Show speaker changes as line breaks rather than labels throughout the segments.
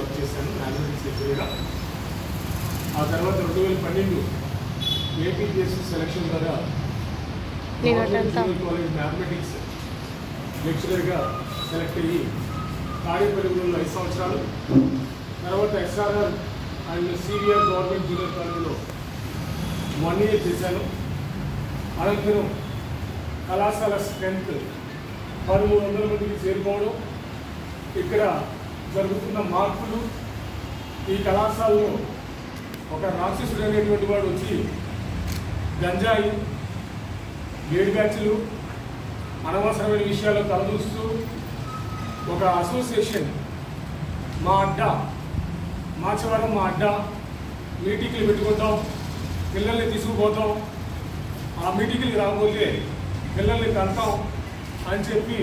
Work చేశాను mathematics లెక్చరర్గా. ఆ తర్వాత 2012 ఏపీపీఎస్సీ సెలక్షన్ ద్వారా కాలేజ్ మ్యాథమెటిక్స్ లెక్చరర్గా సెలెక్ట్ అయ్యి తాడేపల్లిగూడెంలో 5 సంవత్సరాలు, తర్వాత SRR and CVR government junior కాలేజీలో 1 year చేశాను. అనంతరం కళాశాల స్ట్రెంత్ 1300 మందికి చేరుకోవడం, ఇక్కడ జరుగుతున్న మార్పులు, ఈ కళాశాలలో ఒక రాక్షసుడు అనేటువంటి వాడు వచ్చి గంజాయి, గేడ్ బ్యాచ్లు, అనవసరమైన విషయాలు తలదూస్తూ ఒక అసోసియేషన్ మా అడ్డా మాచవరం మా అడ్డా మీటింగ్లు పెట్టుకుంటాం, పిల్లల్ని తీసుకుపోతాం, ఆ మీటింగ్కి రాకపోతే పిల్లల్ని తంటాం అని చెప్పి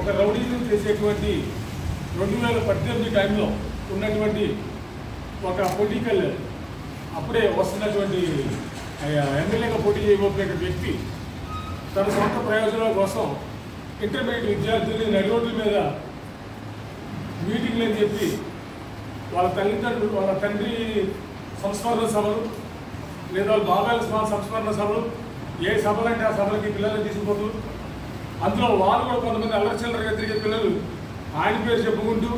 ఒక రౌడీజం చేసేటువంటి 2018 టైంలో ఉన్నటువంటి ఒక పొలిటికల్ అప్పుడే వస్తున్నటువంటి ఎమ్మెల్యేగా పోటీ చేయబోతున్న వ్యక్తి తన సొంత ప్రయోజనాల కోసం ఇంటర్మీడియట్ విద్యార్థుల్ని నడి రోడ్ల మీద మీటింగ్లు అని చెప్పి వాళ్ళ తల్లిదండ్రులు వాళ్ళ తండ్రి సంస్మరణ సభలు లేదా వాళ్ళ బాబాయిల సంస్మరణ సభలు ఏ సభలు అంటే ఆ సభలకి పిల్లల్ని తీసుకుపోతూ అందులో వాళ్ళు కూడా కొంతమంది అల్లరి చిల్లరగా తిరిగే పిల్లలు ఆయన పేరు చెప్పుకుంటూ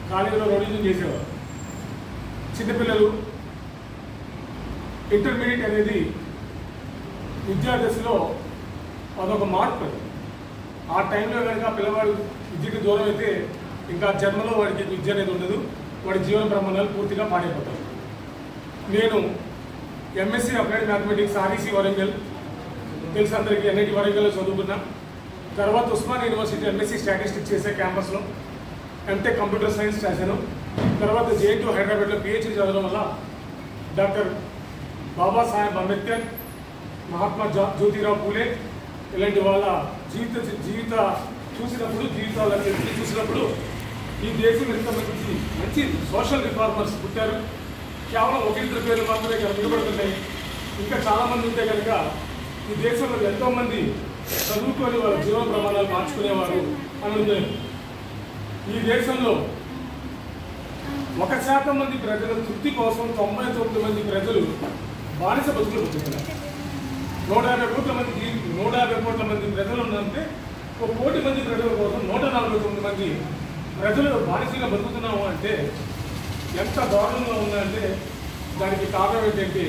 కాలేజీలో రౌడీజం చేసేవారు. చిన్నపిల్లలు ఇంటర్మీడియట్ అనేది విద్యా దశలో అదొక మార్పు. ఆ టైంలో కనుక పిల్లవాడు విద్యకి దూరం అయితే ఇంకా జన్మలో వాడికి విద్య అనేది ఉండదు, వాడి జీవన ప్రమాణాలు పూర్తిగా పాడైపోతాయి. నేను MSc applied mathematics REC Warangal తెలుసు అందరికీ, ఎన్ఐటి వరంగల్లో చదువుకున్నా. తర్వాత ఉస్మాన్ యూనివర్సిటీ ఎంఎస్సీ స్టాటిస్టిక్స్ చేసే క్యాంపస్లో, ఎంటెక్ కంప్యూటర్ సైన్స్ చేశాను. తర్వాత జేఎన్టీయూ హైదరాబాద్లో పిహెచ్డీ చదవడం వల్ల డాక్టర్ బాబాసాహెబ్ అంబేద్కర్, మహాత్మా జ్యోతిరావు పూలే ఇలాంటి వాళ్ళ జీవిత చూసినప్పుడు, జీవితాలను చూసినప్పుడు ఈ దేశం ఎంత మంచి సోషల్ రిఫార్మర్స్ పుట్టారు. కేవలం 1-2 పేర్లు మాత్రమే కనబడుతున్నాయి. ఇంకా చాలామంది ఉంటే కనుక ఈ దేశంలో ఎంతోమంది చదువుకొని వాళ్ళ జీవన ప్రమాణాలు మార్చుకునేవారు అని ఉంది. ఈ దేశంలో 1% మంది ప్రజల తృప్తి కోసం 99 మంది ప్రజలు బానిస బతుకులు బతుకుతున్నారు. 150 కోట్ల మంది ప్రజలు ఉన్నంటే 1 కోటి మంది ప్రజల కోసం 149 మంది ప్రజలు బానిసగా బతుకుతున్నాము అంటే ఎంత దారుణంగా ఉందంటే దానికి కారణం ఏంటంటే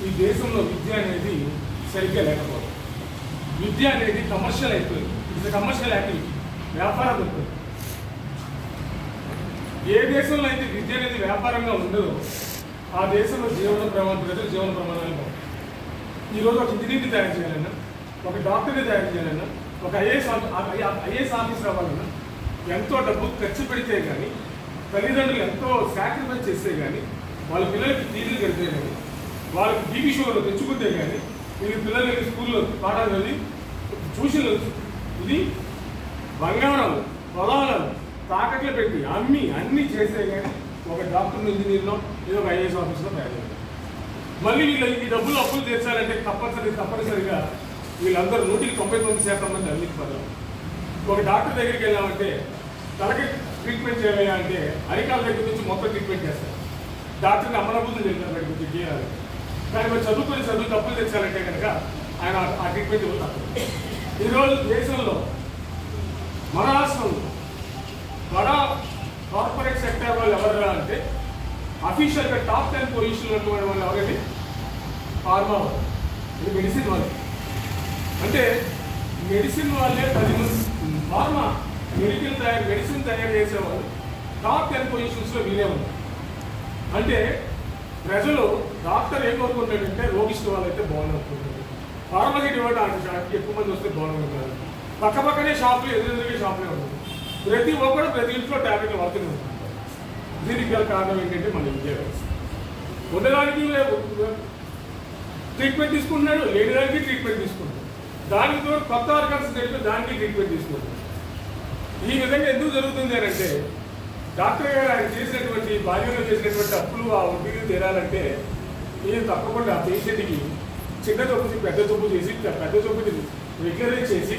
ఈ దేశంలో విద్య అనేది సరిగ్గా లేకపోవడం. విద్య అనేది కమర్షియల్ అయిపోయింది. ఇట్స్ కమర్షియల్ యాక్టివిటీ, వ్యాపారం అయిపోయింది. ఏ దేశంలో అయితే విద్య అనేది వ్యాపారంగా ఉండదో ఆ దేశంలో ప్రజల జీవన ప్రమాణాలు బాగుంటాయి. ఈరోజు ఒక ఇంజనీర్ని తయారు చేయాలన్నా, ఒక డాక్టర్ని తయారు చేయాలన్నా, ఒక ఐఏఎస్ ఆఫీసర్ అవ్వాలన్నా ఎంతో డబ్బు ఖర్చు పెడితే కానీ, తల్లిదండ్రులు ఎంతో సాక్రిఫైస్ చేస్తే కానీ, వాళ్ళ పిల్లలకి ఫీజులు కడితే కానీ, వాళ్ళకి బీపీ షుగర్లు తెచ్చుకుంటే కానీ, వీళ్ళ పిల్లలకి స్కూల్లో పాఠాలు చదివి ట్యూషన్లు ఇది బంగారాలు పొలాలను తాకట్లు పెట్టి అన్నీ చేస్తే కానీ ఒక డాక్టర్ ఇంజనీర్లో ఏదో ఒక ఐఏఎస్ ఆఫీస్లో తయారు చేయాలి. మళ్ళీ వీళ్ళు ఈ డబ్బులు అప్పులు తీర్చాలంటే తప్పనిసరిగా వీళ్ళందరూ 199% మంది అవినీతి పడరు. ఒక డాక్టర్ దగ్గరికి వెళ్ళామంటే తలకి ట్రీట్మెంట్ చేయాలి అంటే అరికాల దగ్గర నుంచి మొత్తం ట్రీట్మెంట్ చేస్తారు. డాక్టర్ని అమలబుద్ధులు చేస్తారు బయట నుంచి చేయాలి. కానీ మరి చదువు డబ్బులు తెచ్చాలంటే కనుక ఆయన ఆ ట్రీట్మెంట్ ఇవ్వతారు. ఈరోజు దేశంలో మన రాష్ట్రంలో బడా కార్పొరేట్ సెక్టర్ వాళ్ళు ఎవరు అంటే అఫీషియల్గా టాప్ 10 పొజిషన్లో ఉన్నటువంటి వాళ్ళు ఎవరండి? ఫార్మా వాళ్ళు, ఇది మెడిసిన్ వాళ్ళు. అంటే మెడిసిన్ వాళ్ళే 10 మంది ఫార్మా మెడిసిన్ తయారు చేసేవాళ్ళు టాప్ 10 పొజిషన్స్లో వీలే ఉన్నారు. అంటే ప్రజలు డాక్టర్ ఏం కోరుకుంటాడంటే రోగిష్టి వాళ్ళైతే బాగుంటుంది, ఫార్మసిటీ వాళ్ళు ఎక్కువ మంది వస్తే బాగుంటుంది. పక్కనే షాపులు ఎదురెదురుగా షాపులే ఉంటుంది. ప్రతి ఇంట్లో ట్యాబ్లెట్లు వాడుతూనే ఉంటుంది. దీనికి గల కారణం ఏంటంటే మన విద్యా వ్యవస్థ. ఉండడానికి ట్రీట్మెంట్ తీసుకుంటున్నాడు, లేని దానికి ట్రీట్మెంట్ తీసుకుంటాడు, దానికి కొత్త ఆర్గన్స్ తెలిపి దానికి ట్రీట్మెంట్ తీసుకుంటాడు. ఈ విధంగా ఎందుకు జరుగుతుంది అని అంటే డాక్టర్ గారు ఆయన చేసినటువంటి బాల్యంలో చేసినటువంటి అప్పులు ఆ వడ్డీలు తీరాలంటే నేను తప్పకుండా ఆ పేషెంట్కి చిన్న జబ్బుని పెద్ద జబ్బు చేసి పెద్ద జబ్బుని రెగ్యులరైజ్ చేసి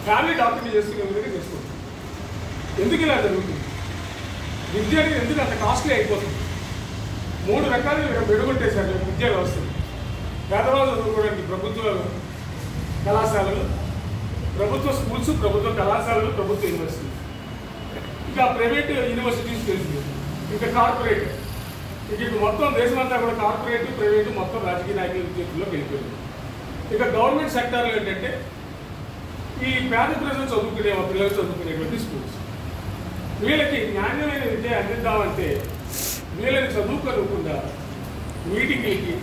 ఫ్యామిలీ డాక్టర్ని చేసుకునే విధంగా చేసుకుంటాం. ఎందుకు ఇలా జరుగుతుంది? విద్య అనేది ఎందుకు అంత కాస్ట్లీ అయిపోతుంది? 3 రకాలుగా విడగొట్టేశారు విద్యా వ్యవస్థను. పేదవాళ్ళు చదువుకోవడానికి ప్రభుత్వ కళాశాలలు, ప్రభుత్వ స్కూల్స్, ప్రభుత్వ కళాశాలలు, ప్రభుత్వ యూనివర్సిటీలు, ఇంకా ప్రైవేట్ యూనివర్సిటీస్ తెలిసింది, ఇంకా కార్పొరేట్. ఇప్పుడు మొత్తం దేశమంతా కూడా కార్పొరేట్, ప్రైవేటు మొత్తం రాజకీయ నాయకుల చేతుల్లోకి వెళ్ళిపోయింది. ఇక గవర్నమెంట్ సెక్టార్లో ఏంటంటే ఈ పేద ప్రజలు చదువుకునే పిల్లలు చదువుకునేటువంటి స్కూల్స్. వీళ్ళకి నాణ్యమైన విద్య అందిద్దామంటే వీళ్ళని చదువుకోకుండా మీటింగ్లకి,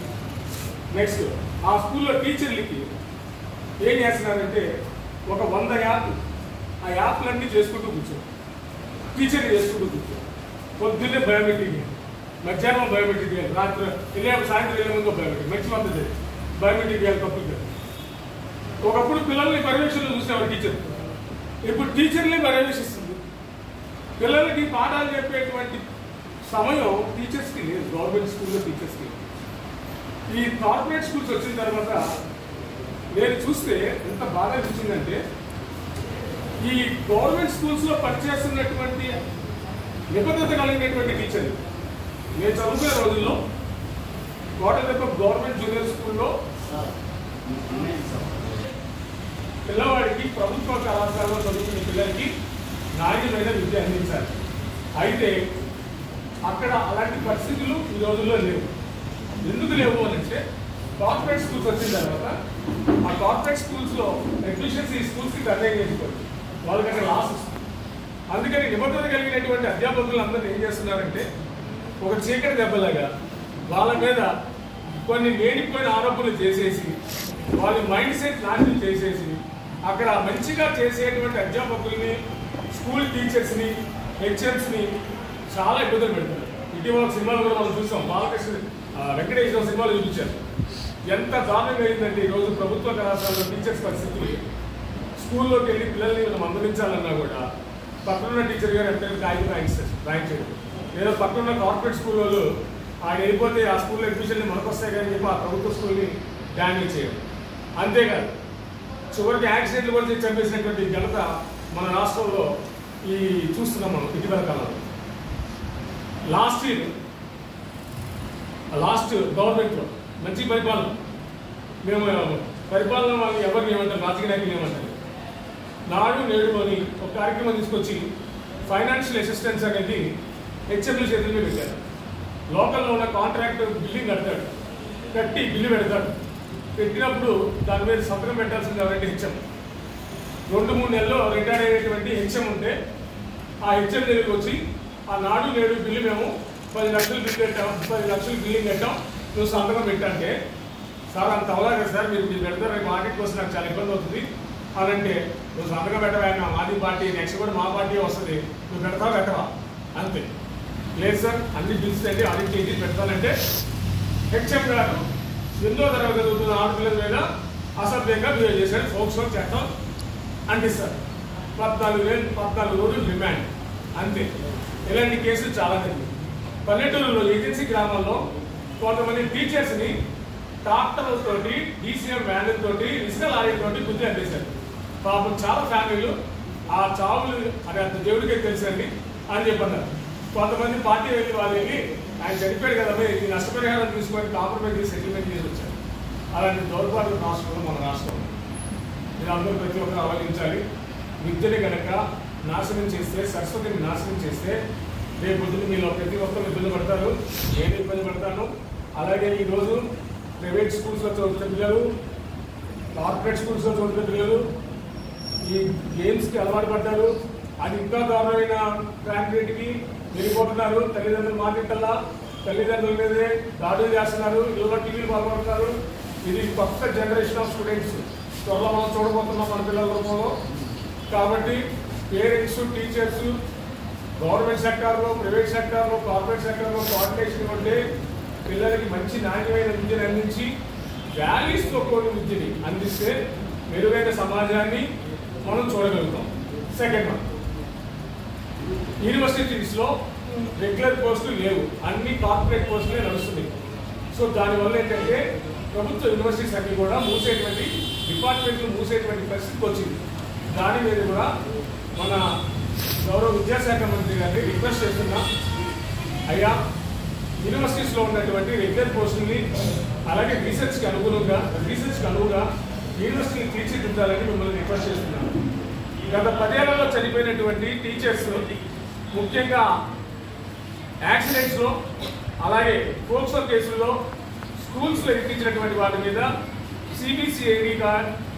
నెక్స్ట్ ఆ స్కూల్లో టీచర్లకి ఏం చేస్తున్నారంటే ఒక 100 యాప్, ఆ యాప్లన్నీ చేసుకుంటూ కూర్చో, టీచర్ని చేసుకుంటూ కూర్చో. పొద్దున్నే బయోమెట్రిక్, మధ్యాహ్నం బయోమెట్రిక్, రాత్రి సాయంత్రం వెళ్ళే ముందు బయోమెట్రిక్, మంచి పద్ధతి బయోమెట్రిక్ వేయాలి తప్పులు. ఒకప్పుడు పిల్లల్ని పర్యవేక్షణలో చూసేవారు టీచర్, ఇప్పుడు టీచర్లే పర్యవేక్షిస్తుంది. పిల్లలకి పాఠాలు చెప్పేటువంటి సమయం టీచర్స్కి లేదు, గవర్నమెంట్ స్కూల్లో టీచర్స్కి. ఈ కార్పొరేట్ స్కూల్స్ వచ్చిన తర్వాత నేను చూస్తే ఎంత బాగా అనిపించిందంటే ఈ గవర్నమెంట్ స్కూల్స్లో పనిచేస్తున్నటువంటి నిబద్ధత కలిగినటువంటి టీచర్లు. నేను చదువుకునే రోజుల్లో కోటదెప్ప గవర్నమెంట్ జూనియర్ స్కూల్లో పిల్లవాడికి ప్రభుత్వ కళాశాలలో చదువుకునే పిల్లలకి నాణ్యమైన విద్య అందించాలి. అయితే అక్కడ అలాంటి పరిస్థితులు ఈ రోజుల్లో లేవు. ఎందుకు లేవు అని అంటే కార్పొరేట్ స్కూల్స్ వచ్చిన తర్వాత ఆ కార్పొరేట్ స్కూల్స్లో అడ్మిషన్స్ ఈ స్కూల్స్కి కన్వైన్ చేసుకోవచ్చు, వాళ్ళకి అక్కడ లాస్ వస్తుంది. అందుకని నిబద్ధత కలిగినటువంటి అధ్యాపకులు అందరూ ఏం చేస్తున్నారంటే ఒక చీకటి దెబ్బలాగా వాళ్ళ మీద కొన్ని లేనిపోయిన ఆరోపణలు చేసేసి వాళ్ళ మైండ్ సెట్ నాశనం చేసేసి అక్కడ మంచిగా చేసేటువంటి అధ్యాపకుల్ని, స్కూల్ టీచర్స్ని, హెచ్ఎంస్ని చాలా ఇబ్బందులు పెడతారు. ఇటీవల సినిమాలు కూడా మనం చూసాం, బాలకృష్ణ వెంకటేశ్వర సినిమాలు చూపించారు. ఎంత దారుణంగా అయిందంటే ఈరోజు ప్రభుత్వ కళాశాలలో టీచర్స్ పరిస్థితులు. స్కూల్లోకి వెళ్ళి పిల్లల్ని మనం మందలించాలన్నా కూడా పక్కనున్న టీచర్ గారు ఎంత కాగితం రాయించారు. లేదా పక్కనున్న కార్పొరేట్ స్కూల్ వాళ్ళు ఆయన వెళ్ళిపోతే ఆ స్కూల్లో అడ్మిషన్లు మనకు వస్తాయి కానీ చెప్పి ఆ ప్రభుత్వ స్కూల్ని డ్యామేజ్ చేయడం. అంతేకాదు చివరికి యాక్సిడెంట్లు కూడా చేసి చంపేసినటువంటి ఘనత మన రాష్ట్రంలో ఈ చూస్తున్నాం మనం ఇటీవల కాలంలో. లాస్ట్ గవర్నమెంట్లో మంచి పరిపాలన, మేము పరిపాలన వాళ్ళు ఎవరిని ఏమంటారు, రాజకీయ నాయకులు ఏమంటారు, నాడు నేడు అని ఒక కార్యక్రమం తీసుకొచ్చి ఫైనాన్షియల్ అసిస్టెన్స్ అనేది హెచ్ఎంల చేతుల మీద పెట్టారు. లోకల్లో ఉన్న కాంట్రాక్టర్ బిల్డింగ్ కట్టి బిల్లు పెడతాడు. పెట్టినప్పుడు దాని మీద సంతకం పెట్టాల్సింది ఎవరంటే హెచ్ఎం. 2-3 నెలల్లో రిటైర్ అయ్యేటువంటి హెచ్ఎం ఉంటే ఆ హెచ్ఎం దగ్గరికి వచ్చి ఆ నాడు నేడు బిల్లు మేము 10 లక్షలు బిల్లు కట్టాం, 10 లక్షలు బిల్లింగ్ కట్టాం, నువ్వు సంతకం పెట్టంటే సార్ అంత అవలా కదా సార్, మీరు పెడతారు, మార్కెట్కి వస్తే నాకు చాలా ఇబ్బంది అవుతుంది అని అంటే నువ్వు సంతకం పెట్టవా, మాది పార్టీ, నెక్స్ట్ కూడా మా పార్టీ వస్తుంది, నువ్వు పెడతావా పెట్టవా అంతే. లేదు సార్ అన్ని బిల్స్ అయితే ఆడిట్ చేసి పెడతానంటే హెచ్ఎం గారు 8వ తరగతి చదువుతున్న ఆడపిల్లల మీద అసభ్యంగా బిహేవ్ చేశాడు, ఫోక్సో చట్టం అంటిస్తారు. 14 రోజులు రిమాండ్ అంతే. ఇలాంటి కేసులు చాలా జరిగింది. పల్లెటూరులో ఏజెన్సీ గ్రామాల్లో కొంతమంది టీచర్స్ని ట్రాక్టర్లతోటి, డీసీఎం వ్యాన్లతోటి, ఇసుక లారీలతోటి గుర్తు అంటేశారు. పాపం చాలా ఫ్యామిలీలు ఆ చావులు అది అంత దేవుడికే తెలుసండి అని చెప్పన్నారు. కొంతమంది పార్టీ వెళ్ళి వాళ్ళు వెళ్ళి ఆయన చనిపోయాడు కదా ఈ నష్టపరిహారం తీసుకొని కాంప్రమైజ్ చేసి సెటిల్మెంట్ చేసి వచ్చారు. అలాంటి దౌర్భాగ్య రాష్ట్రంలో మన రాష్ట్రం. మీరు అందరూ ప్రతి ఒక్కరు ఆలోచించాలి. విద్యని కనుక నాశనం చేస్తే, సరస్వతిని నాశనం చేస్తే రేపు పొద్దున మీలో ప్రతి ఒక్కరు ఇబ్బంది పడతారు. నేను ఇబ్బంది పడతాను. అలాగే ఈరోజు ప్రైవేట్ స్కూల్స్లో చదువుతున్న పిల్లలు, కార్పొరేట్ స్కూల్స్లో చదువుతున్న పిల్లలు ఈ గేమ్స్కి అలవాటు పడ్డారు. అది ఇంకా దారుణమైన ట్రాక్ రేట్కి వెళ్ళిపోతున్నారు. తల్లిదండ్రులు మాట్లాడల్లా తల్లిదండ్రుల మీదే దాడులు చేస్తున్నారు, ఇళ్ళలో టీవీలు పాల్పడుతున్నారు. ఇది కొత్త జనరేషన్ ఆఫ్ స్టూడెంట్స్ త్వరలో మనం చూడబోతున్నాం మన పిల్లల రూపంలో. కాబట్టి పేరెంట్స్, టీచర్స్ గవర్నమెంట్ సెక్టార్లో, ప్రైవేట్ సెక్టార్లో, కార్పొరేట్ సెక్టార్లో కోఆర్డినేషన్ ఇవ్వండి. పిల్లలకి మంచి నాణ్యమైన విద్యను అందించి వాల్యూస్తో కూడిన విద్యని అందిస్తే మెరుగైన సమాజాన్ని మనం చూడగలుగుతాం. సెకండ్ వన్, యూనివర్సిటీస్లో రెగ్యులర్ పోస్టులు లేవు, అన్ని కార్పొరేట్ పోస్టులే నడుస్తున్నాయి. సో దానివల్ల ఏంటంటే ప్రభుత్వ యూనివర్సిటీస్ అన్ని కూడా డిపార్ట్మెంట్లు మూసేటువంటి పరిస్థితికి వచ్చింది. దాని మీద కూడా మన గౌరవ విద్యాశాఖ మంత్రి గారిని రిక్వెస్ట్ చేస్తున్నా, అయ్యా యూనివర్సిటీస్లో ఉన్నటువంటి రెగ్యులర్ పోస్టుల్ని అలాగే రీసెర్చ్కి అనువుగా యూనివర్సిటీని తీర్చిదిద్దాలని మిమ్మల్ని రిక్వెస్ట్ చేస్తున్నాను. గత 10 ఏళ్లలో చనిపోయినటువంటి టీచర్స్, ముఖ్యంగా యాక్సిడెంట్స్లో అలాగే పోక్సో కేసుల్లో స్కూల్స్లో ఎక్కించినటువంటి వాటి మీద సిబిసిఐడి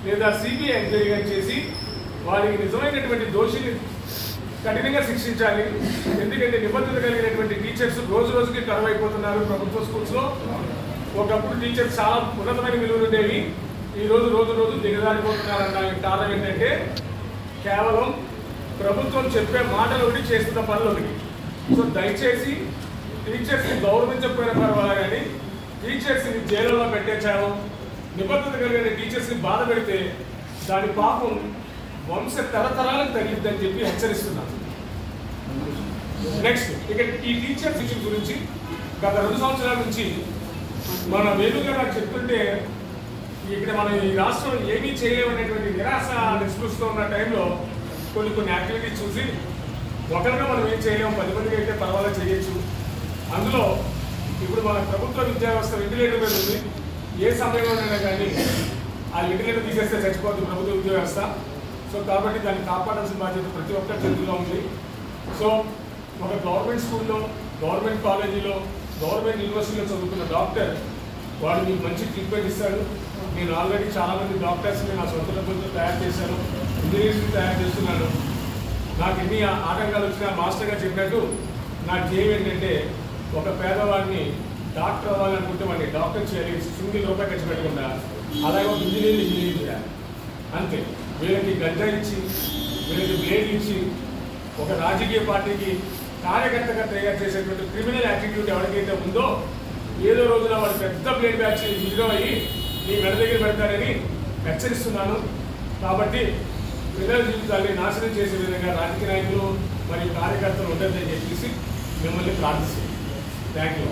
లేదా సిబిఐ ఎంక్వైరీ చేసి వారికి నిజమైనటువంటి దోషిని కఠినంగా శిక్షించాలి. ఎందుకంటే నిబద్ధత కలిగినటువంటి టీచర్స్ రోజు రోజుకి కరువైపోతున్నారు ప్రభుత్వ స్కూల్స్లో. ఒకప్పుడు టీచర్స్ చాలా ఉన్నతమైన విలువలు ఉండేవి, ఈరోజు రోజు రోజు దిగజారిపోతున్నారన్న కారణం ఏంటంటే కేవలం ప్రభుత్వం చెప్పే మాటలు ఒకటి, చేస్తున్న పనులు ఒకటి. సో దయచేసి టీచర్స్ని గౌరవించకపోయిన పర్వాలా కానీ టీచర్స్ని జైలులో పెట్టేచాము, నిబద్ధత కలిగిన టీచర్స్ని బాధ పెడితే దాని పాపం వంశ తరతరాలకు తగిలిద్దని చెప్పి హెచ్చరిస్తున్నాను. నెక్స్ట్ ఇక ఈ టీచర్స్ ఇష్యూ గురించి గత 2 సంవత్సరాల నుంచి మన వేణుగా నాకు చెప్తుంటే ఇక్కడ మనం ఈ రాష్ట్రం ఏమీ చేయలేమనేటువంటి నిరాశ నిస్పృష్తో ఉన్న టైంలో కొన్ని యాక్టివిటీస్ చూసి ఒకరిగా మనం ఏం చేయలేము, 10 మందికి అయితే పర్వాలేదు చేయొచ్చు. అందులో ఇప్పుడు మన ప్రభుత్వ విద్యా వ్యవస్థ వెంటిలేటర్ మీద ఉంది. ఏ సమయంలోనైనా కానీ ఆ వెంటిలేటర్ తీసేస్తే చచ్చిపోతుంది ప్రభుత్వ విద్యా వ్యవస్థ. సో కాబట్టి దాన్ని కాపాడాల్సిన బాధ్యత ప్రతి ఒక్కరి చేతుల్లో ఉంది. సో ఒక గవర్నమెంట్ స్కూల్లో, గవర్నమెంట్ కాలేజీలో, గవర్నమెంట్ యూనివర్సిటీలో చదువుకున్న డాక్టర్ వాడు మీకు మంచి ట్రీట్మెంట్ ఇస్తాడు. నేను ఆల్రెడీ చాలామంది డాక్టర్స్ని నా సొంత డబ్బులతో తయారు చేశాను, ఇంజనీర్స్ని తయారు చేస్తున్నాను. నాకు ఎన్ని ఆటంకాలు వచ్చినా మాస్టర్గా చెప్పినట్టు నా ధ్యేయం ఏంటంటే ఒక పేదవాడిని డాక్టర్ అవ్వాలనుకుంటే వాడిని డాక్టర్ చేయాలి, ₹1 ఖర్చు పెట్టకుండా. అలాగే ఒక ఇంజనీర్ చేయాలి అంతే. వీళ్ళకి గంజా ఇచ్చి, వీళ్ళకి బ్లేడ్ ఇచ్చి, ఒక రాజకీయ పార్టీకి కార్యకర్తగా తయారు చేసేటువంటి క్రిమినల్ యాటిట్యూడ్ ఎవరికైతే ఉందో ఏదో రోజున వాడు పెద్ద బ్లేడ్ బ్యాచ్ విడుదల అయ్యి మీ మెడ దగ్గర పెడతారని హెచ్చరిస్తున్నాను. కాబట్టి పిల్లల జీవితాన్ని నాశనం చేసే విధంగా రాజకీయ నాయకులు మరియు కార్యకర్తలు ఉంటుందని చెప్పేసి మిమ్మల్ని ప్రార్థిస్తున్నాను. Thank you.